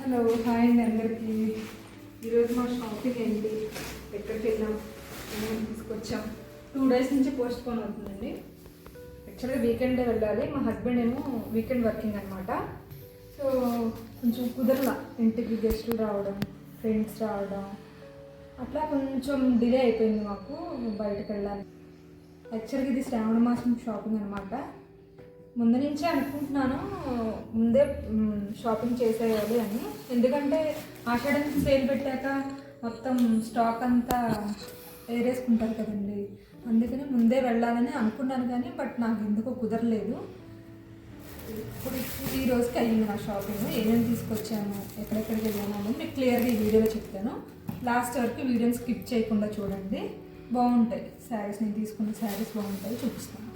Hello hi అండి అందరికీ. ఈరోజు మా షాపింగ్ ఏంటి, ఎక్కడికి వెళ్ళాం, ఏమేమి తీసుకొచ్చాం. 2 days నుంచి పోస్ట్ పోన్ అవుతుందండి. యాక్చువల్గా వీకెండ్ వెళ్ళాలి, మా హస్బెండ్ ఏమో వీకెండ్ వర్కింగ్ అనమాట. సో కొంచెం కుదరలా, ఇంటికి గెస్టులు రావడం, ఫ్రెండ్స్ రావడం, అట్లా కొంచెం డిలే అయిపోయింది మాకు బయటకు వెళ్ళాలి. యాక్చువల్గా ఇది శ్రావణ మాసం షాపింగ్ అనమాట. ముందు నుంచే అనుకుంటున్నాను ముందే షాపింగ్ చేసేయాలి అని, ఎందుకంటే ఆషాఢం సేల్ పెట్టాక మొత్తం స్టాక్ అంతా ఏరేసుకుంటారు కదండి. అందుకని ముందే వెళ్ళాలని అనుకున్నాను కానీ బట్ నాకు ఎందుకో కుదరలేదు. ఇప్పుడు ఈ రోజుకి అయ్యింది నా షాపింగ్. ఏమేమి తీసుకొచ్చాను, ఎక్కడెక్కడికి వెళ్ళాను అని మీకు క్లియర్గా ఈ వీడియోలో చెప్తాను. లాస్ట్ వరకు వీడియోని స్కిప్ చేయకుండా చూడండి, బాగుంటాయి శారీస్. నేను తీసుకున్న శారీస్ బాగుంటాయి, చూపిస్తాను.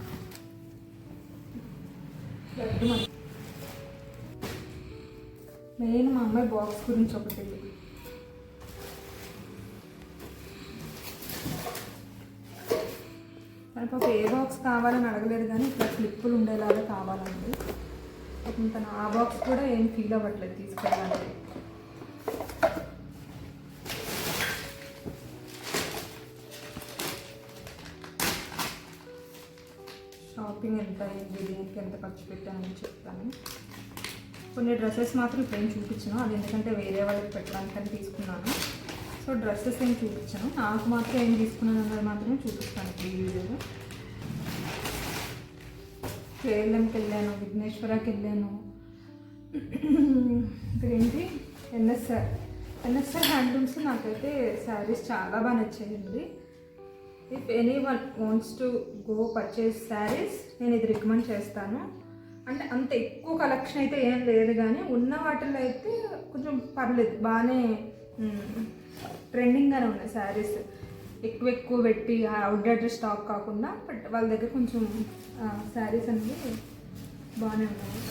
మెయిన్ మా అమ్మాయి బాక్స్ గురించి ఒకటి, తనకు ఒక ఏ బాక్స్ కావాలని అడగలేదు కానీ ఇట్లా క్లిప్పులు ఉండేలాగా కావాలండి. తను ఆ బాక్స్ కూడా ఏం ఫీల్ అవ్వట్లేదు తీసుకెళ్ళాలి. షాపింగ్ ఎంత అయింది, దీనికి ఎంత ఖర్చు పెట్టానని చెప్తాను. కొన్ని డ్రెస్సెస్ మాత్రం ఇప్పుడు ఏం చూపించాను, అది ఎందుకంటే వేరే వాళ్ళకి పెట్టడానికని తీసుకున్నాను. సో డ్రెస్సెస్ ఏం చూపించాను, నాకు మాత్రం ఏం తీసుకున్నాను అన్నది మాత్రమే చూపిస్తాను ఇప్పుడు ఈ వీడియోలో. కేరళంకి వెళ్ళాను, విఘ్నేశ్వరకి వెళ్ళాను, ఇక్కడేంటి ఎన్ఎస్ఆర్ హ్యాండ్లూమ్స్. నాకైతే శారీస్ చాలా బాగా నచ్చాయండి. If any one wants to go purchase saris, నేను ఇది రికమెండ్ చేస్తాను. అంటే అంత ఎక్కువ కలెక్షన్ అయితే ఏం లేదు కానీ ఉన్న వాటిల్లో అయితే కొంచెం పర్లేదు, బాగానే ట్రెండింగ్గానే ఉన్నాయి శారీస్. ఎక్కువ పెట్టి అవుట్డేటెడ్ స్టాక్ కాకుండా, బట్ వాళ్ళ దగ్గర కొంచెం శారీస్ అనేది బాగానే ఉన్నాయి.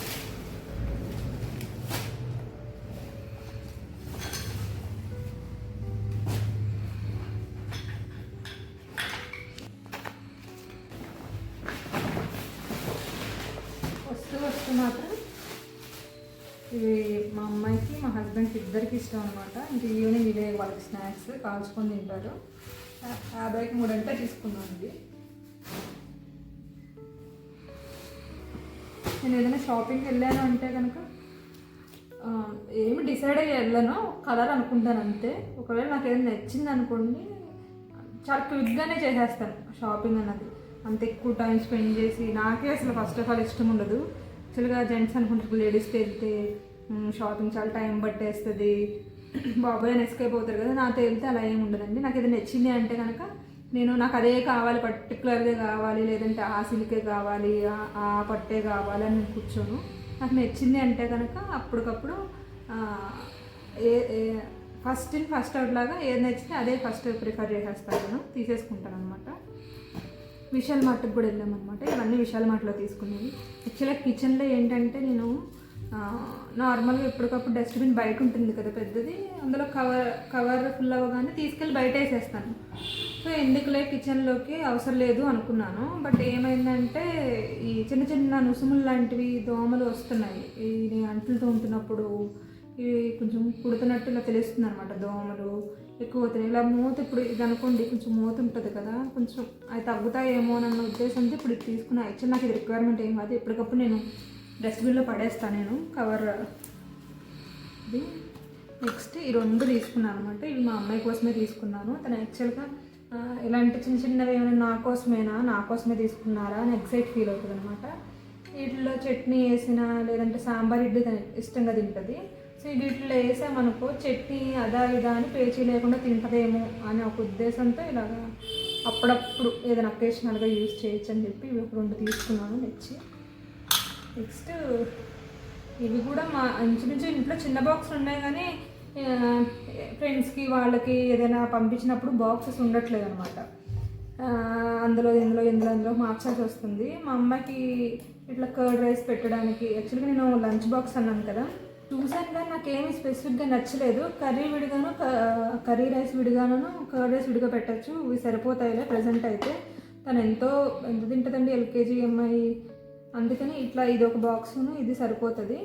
మాత్రం ఇవి మా అమ్మాయికి మా హస్బెండ్కి ఇద్దరికి ఇష్టం అనమాట. ఇంక ఈవినింగ్ ఇవే వాళ్ళకి స్నాక్స్ కాల్చుకొని తింటారు. 50కి 3 అంటే తీసుకున్నాను. ఇది నేను ఏదైనా షాపింగ్కి వెళ్ళాను అంటే కనుక ఏమి డిసైడ్ అయ్యి వెళ్ళాను, కలర్ అనుకుంటాను అంతే. ఒకవేళ నాకు ఏదైనా నచ్చింది అనుకోండి, చాలా క్విక్గానే చేసేస్తాను షాపింగ్ అన్నది. అంత ఎక్కువ టైం స్పెండ్ చేసి నాకే అసలు ఫస్ట్ ఆఫ్ ఆల్ ఇష్టం ఉండదు. యాక్చువల్గా జెంట్స్ అనుకుంటారు లేడీస్కి వెళ్తే షాపింగ్ చాలా టైం పట్టేస్తుంది, బాబాయ్ అని ఎస్కేప్ అవుతారు కదా. నాతో వెళ్తే అలా ఏమి ఉండదండి. నాకు ఏదైనా నచ్చింది అంటే కనుక నాకు అదే కావాలి, పర్టికులర్గా కావాలి, లేదంటే ఆ సిల్కే కావాలి, ఆ పట్టే కావాలి అని నేను కూర్చోను. నాకు నచ్చింది అంటే కనుక అప్పటికప్పుడు ఫస్ట్ అవుట్ లాగా ఏది నచ్చితే అదే ఫస్ట్ ప్రిఫర్ చేసేస్తాను, నేను తీసేసుకుంటాను అనమాట. విశాల్ మార్ట్కి కూడా వెళ్ళామన్నమాట. ఇవన్నీ విశాల్ మార్ట్లో తీసుకునేవి. యాక్చువల్గా కిచెన్లో ఏంటంటే నేను నార్మల్గా ఎప్పటికప్పుడు డస్ట్బిన్ బయట ఉంటుంది కదా పెద్దది, అందులో కవర్ ఫుల్ అవ్వగానే తీసుకెళ్ళి బయట వేసేస్తాను. సో ఎందుకులే కిచెన్లోకి అవసరం లేదు అనుకున్నాను. బట్ ఏమైందంటే ఈ చిన్న చిన్న నుసుములు లాంటివి దోమలు వస్తున్నాయి. ఈ అంట్లతో ఉంటున్నప్పుడు ఇవి కొంచెం కుడుతున్నట్టు ఇలా తెలుస్తుంది అనమాట. దోమలు ఎక్కువ అవుతాయి. ఇలా మూత, ఇప్పుడు ఇది అనుకోండి కొంచెం మూత ఉంటుంది కదా, కొంచెం అవి తగ్గుతాయేమో అన్న ఉద్దేశంతో ఇప్పుడు ఇది తీసుకున్నా. యాక్చువల్ నాకు ఇది రిక్వైర్మెంట్ ఏం కాదు, ఎప్పటికప్పుడు నేను డస్ట్బిన్లో పడేస్తాను నేను కవర్. ఇది నెక్స్ట్ ఈ 2 తీసుకున్నాను అనమాట. ఇవి మా అమ్మాయి కోసమే తీసుకున్నాను. తను యాక్చువల్గా ఇలాంటి చిన్న చిన్నవి ఏమైనా నా కోసమే తీసుకున్నారా అని ఎక్సైట్ ఫీల్ అవుతుంది అనమాట. వీటిలో చట్నీ వేసినా లేదంటే సాంబార్ ఇడ్లీ ఇష్టంగా తింటుంది. సో వీటిలో వేసామనుకో చట్నీ అదా ఇదా అని పేచీ లేకుండా తింటదేమో అనే ఒక ఉద్దేశంతో ఇలాగా అప్పుడప్పుడు ఏదైనా అకేషనల్గా యూజ్ చేయొచ్చు అని చెప్పి ఇవి 2 తీసుకున్నాను నచ్చి. నెక్స్ట్ ఇవి కూడా మా ఇంచుమించు ఇంట్లో చిన్న బాక్సులు ఉన్నాయి కానీ ఫ్రెండ్స్కి వాళ్ళకి ఏదైనా పంపించినప్పుడు బాక్సెస్ ఉండట్లేదు అనమాట. అందులో మార్చాల్సి వస్తుంది. మా అమ్మాయికి ఇట్లా కర్డ్ రైస్ పెట్టడానికి యాక్చువల్గా నేను లంచ్ బాక్స్ అన్నాను కదా, చూసాను కానీ నాకేమీ స్పెసిఫిక్గా నచ్చలేదు. కర్రీ విడిగాను, కర్రీ రైస్ విడిగాను, కర్డ్ రైస్ విడిగా పెట్టచ్చు, ఇవి సరిపోతాయిలే ప్రజెంట్ అయితే. తను ఎంత తింటుందండి, LKG అమ్మాయి. అందుకని ఇట్లా ఇది ఒక బాక్సును ఇది సరిపోతుంది.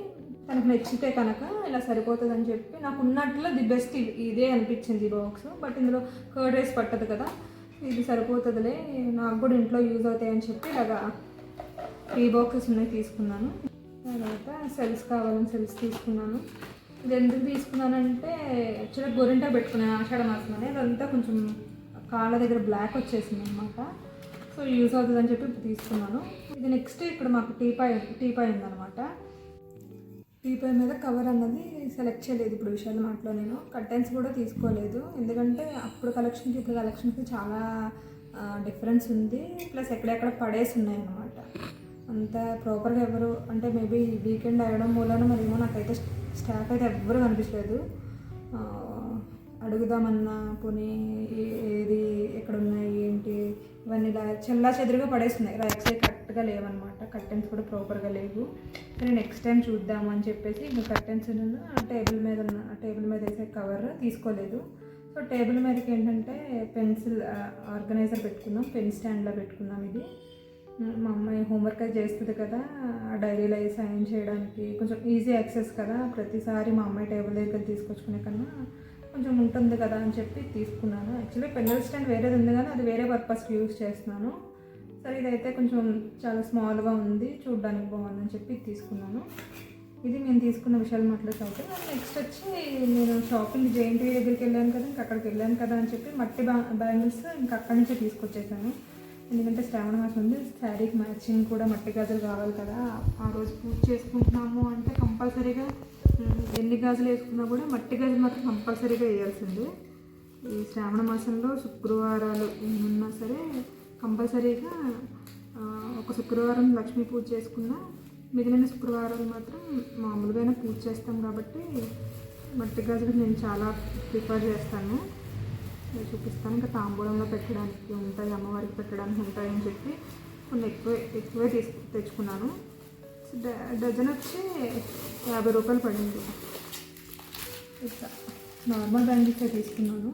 తనకు నచ్చితే కనుక ఇలా సరిపోతుంది అని చెప్పి నాకు ఉన్నట్లో ది బెస్ట్ ఇదే అనిపించింది ఈ బాక్స్. బట్ ఇందులో కర్డ్ రైస్ పట్టదు కదా, ఇది సరిపోతుందిలే, నాకు కూడా ఇంట్లో యూజ్ అవుతాయని చెప్పి ఇలాగా 3 బాక్సెస్ ఉన్నాయి తీసుకున్నాను. తర్వాత సెల్స్ కావాలని సెల్స్ తీసుకున్నాను. ఇది ఎందుకు తీసుకున్నానంటే యాక్చువల్గా గోరింటా పెట్టుకున్నాను ఆషాఢ మాసంలోనే, అదంతా కొంచెం కాళ్ళ దగ్గర బ్లాక్ వచ్చేసింది అనమాట. సో యూజ్ అవుతుందని చెప్పి ఇప్పుడు తీసుకున్నాను. ఇది నెక్స్ట్ ఇక్కడ మాకు టీపాయ్ ఉందన్నమాట. టీపాయ్ మీద కవర్ అన్నది సెలెక్ట్ చేయలేదు ఇప్పుడు విశాల్ మార్ట్లో. నేను కర్టెన్స్ కూడా తీసుకోలేదు, ఎందుకంటే అప్పుడు కలెక్షన్కి ఇప్పుడు కలెక్షన్కి చాలా డిఫరెన్స్ ఉంది. ప్లస్ ఎక్కడెక్కడ పడేసి ఉన్నాయి అన్నమాట. అంత ప్రాపర్గా ఎవరు అంటే మేబీ వీకెండ్ అవ్వడం మూలన మరేమో నాకైతే స్టాక్ అయితే ఎవ్వరూ కనిపించలేదు. అడుగుదామన్నా పోనీ ఏది ఎక్కడ ఉన్నాయి ఏంటి ఇవన్నీ ఇలా చెల్లా చెదురుగా పడేస్తున్నాయి. రైట్స్ కరెక్ట్గా లేవన్నమాట, కర్టెన్స్ కూడా ప్రాపర్గా లేవు. సరే నెక్స్ట్ టైం చూద్దాము అని చెప్పేసి ఇంకా కర్టెన్స్ టేబుల్ మీద వేసే కవర్ తీసుకోలేదు. సో టేబుల్ మీదకి ఏంటంటే పెన్సిల్ ఆర్గనైజర్ పెట్టుకున్నాం, పెన్ స్టాండ్లో పెట్టుకున్నాం. ఇది మా అమ్మాయి హోంవర్క్ అది చేస్తుంది కదా, డైరీలో సైన్ చేయడానికి కొంచెం ఈజీ యాక్సెస్ కదా, ప్రతిసారి మా అమ్మాయి టేబుల్ దగ్గర తీసుకొచ్చుకునే కన్నా కొంచెం ఉంటుంది కదా అని చెప్పి తీసుకున్నాను. యాక్చువల్లీ పెన్సిల్ స్టాండ్ వేరేది ఉంది కానీ అది వేరే పర్పస్కి యూజ్ చేస్తున్నాను. సరే ఇదైతే కొంచెం చాలా స్మాల్గా ఉంది, చూడడానికి బాగుందని చెప్పి తీసుకున్నాను. ఇది నేను తీసుకున్న విశాల్ మార్ట్లో షాపింగ్. నెక్స్ట్ వచ్చి నేను షాపింగ్ జేఎన్టీ దగ్గరికి వెళ్ళాను కదా, ఇంకా అక్కడికి వెళ్ళాను కదా అని చెప్పి మట్టి బ్యాంగిల్స్ ఇంకా అక్కడి నుంచే తీసుకొచ్చేసాను. ఎందుకంటే శ్రావణ మాసం ఉంది, శారీకి మ్యాచింగ్ కూడా మట్టి గాజులు కావాలి కదా. ఆ రోజు పూజ చేసుకుంటున్నాము అంటే కంపల్సరీగా ఎన్ని గాజులు వేసుకున్నా కూడా మట్టి గాజులు మాత్రం కంపల్సరీగా వేయాల్సిందే. ఈ శ్రావణ మాసంలో శుక్రవారాలు ఏమున్నా సరే కంపల్సరీగా ఒక శుక్రవారం లక్ష్మీ పూజ చేసుకున్నా మిగిలిన శుక్రవారాలు మాత్రం మామూలుగానే పూజ చేస్తాం కాబట్టి మట్టి గాజులు నేను చాలా ప్రిఫర్ చేస్తాను. చూపిస్తాను. ఇంకా తాంబూలంలో పెట్టడానికి ఉంటాయి, అమ్మవారికి పెట్టడానికి ఉంటాయి అని చెప్పి కొన్ని ఎక్కువే తెచ్చుకున్నాను. డజన్ వచ్చి 50 రూపాయలు పడింది. ఇట్లా నార్మల్ బ్యాంగిల్సే తీసుకున్నాను.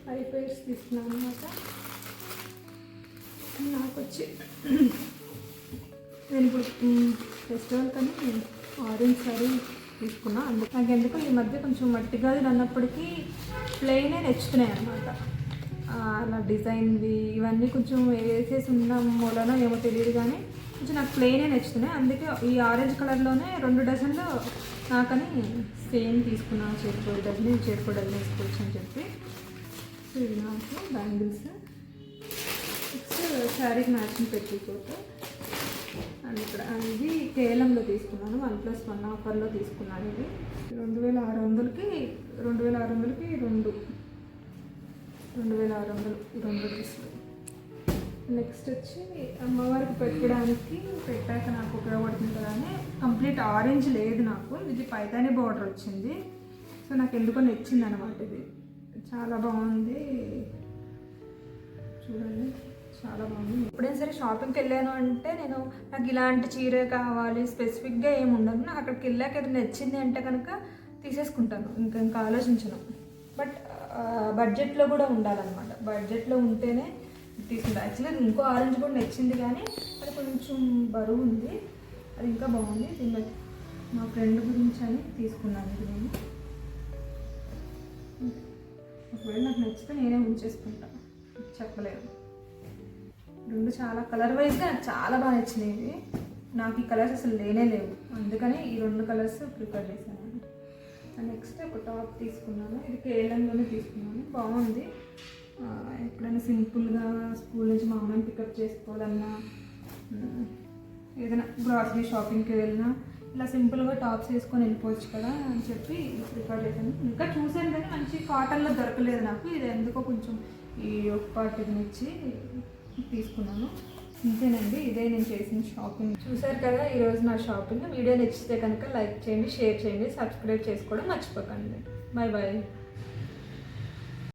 ఫైవ్ పేర్స్ తీసుకున్నాను అనమాట. నాకు వచ్చి నేను ఇప్పుడు ఫెస్టివల్ కానీ ఆరెంజ్ సారీ తీసుకున్నా. అందుకు నాకు ఎందుకు ఈ మధ్య కొంచెం మట్టి గాజులు అన్నప్పటికీ ప్లెయినే నచ్చుతున్నాయి అనమాట. అలా డిజైన్వి ఇవన్నీ కొంచెం వేసేసి ఉన్న మూలన ఏమో తెలియదు కానీ కొంచెం నాకు ప్లెయినే నచ్చుతున్నాయి. అందుకే ఈ ఆరెంజ్ కలర్లోనే 2 డజన్లు నాకని సేమ్ తీసుకున్నాను. చేరుకో డజన్ డజన్ వేసుకోవచ్చు అని చెప్పి. సో ఇవి నాకు బ్యాంగిల్స్. నెక్స్ట్ శారీకి మ్యాచింగ్ పెట్టిపోతే అండ్ ఇక్కడ ఇది కేఎల్ఎంలో తీసుకున్నాను, 1+1 ఆఫర్లో తీసుకున్నాను. ఇది 2600కి 2,600 డ్రెస్సులు. నెక్స్ట్ వచ్చి అమ్మవారికి పెట్టాక నాకు ఉపయోగపడుతుంది కదా అని కంప్లీట్ ఆరెంజ్ లేదు నాకు, ఇది పైతాని బార్డర్ వచ్చింది. సో నాకు ఎందుకో నచ్చింది అనమాట. ఇది చాలా బాగుంది, చూడండి చాలా బాగుంది. ఎప్పుడైనా సరే షాపింగ్కి వెళ్ళాను అంటే నేను నాకు ఇలాంటి చీర కావాలి స్పెసిఫిక్గా ఏమి ఉండదు. నాకు అక్కడికి వెళ్ళాక ఏదైనా నచ్చింది అంటే కనుక తీసేసుకుంటాను, ఇంకా ఆలోచించను. బట్ బడ్జెట్లో కూడా ఉండాలన్నమాట, బడ్జెట్లో ఉంటేనే తీసుకుంటాను. యాక్చువల్లీ ఇంకో ఆరెంజ్ కూడా నచ్చింది కానీ అది కొంచెం బరువు ఉంది, అది ఇంకా బాగుంది. దీన్ని మా ఫ్రెండ్ గురించి అని తీసుకున్నాను. ఇది నేను ఒకవేళ నాకు నచ్చితే నేనే ఉంచేసుకుంటాను, చెప్పలేదు. 2 చాలా కలర్ వైజ్గా నాకు చాలా బాగా నచ్చినాయి. నాకు ఈ కలర్స్ అసలు లేవు, అందుకని ఈ 2 కలర్స్ ప్రిఫర్ చేశాను. నెక్స్ట్ ఒక టాప్ తీసుకున్నాను, ఇది కేఎల్ఎంలోనే తీసుకున్నాను, బాగుంది. ఎప్పుడైనా సింపుల్గా స్కూల్ నుంచి మా అమ్మాయిని పికప్ చేసుకోవాలన్నా, ఏదైనా గ్రాసరీ షాపింగ్కి వెళ్ళినా ఇలా సింపుల్గా టాప్స్ వేసుకొని వెళ్ళిపోవచ్చు కదా అని చెప్పి ప్రిఫర్ చేశాను. ఇంకా చూసాను కానీ మంచి కాటన్లో దొరకలేదు నాకు, ఇది ఎందుకో కొంచెం ఈ ఒక పార్ట్ ఇచ్చి తీసుకున్నాను. ఇంతేనండి, ఇదే నేను చేసిన షాపింగ్. చూసారు కదా ఈరోజు నా షాపింగ్. వీడియో నచ్చితే కనుక లైక్ చేయండి, షేర్ చేయండి, సబ్స్క్రైబ్ చేసుకోవడం మర్చిపోకండి. Bye bye.